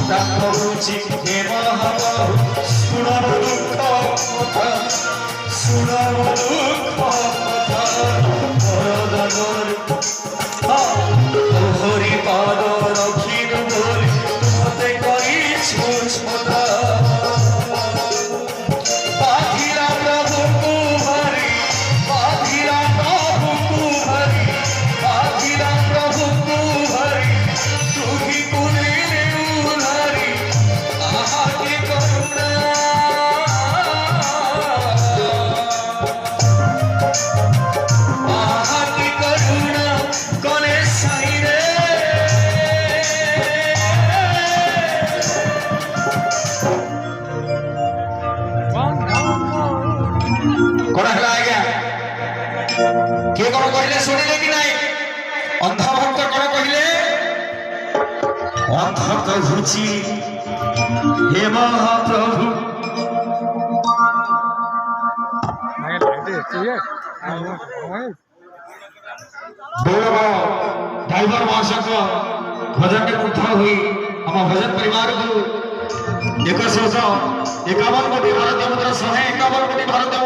ডাকুছি হে মহাবাহু শুনাব দুঃখ কথা শুনাব দুঃখ কথা বরদানর হরি পাদ রখিব বলি তোমাতে করিছু ছোটা বাধিরা প্রভু কুমারী বাধিরা প্রভু কুমারী বাধিরা প্রভু কুমারী তুহি কুলিলে উধারি আহা কি করুণা আহা কি করুণা কনে সাইরে কোন হলা আজ্ঞা কে কোন কহিলে শুনিলে কি নাই অন্ধ ভক্ত কোন কহিলে অন্ধ কহুছি হে মহাপ্রভু गौरव ड्राइवर महाशय भजन के उद्धार हुई हम भजन परिवार को 151 कोटी भारतीय मुद्रा 151 कोटी भारतीय मुद्रा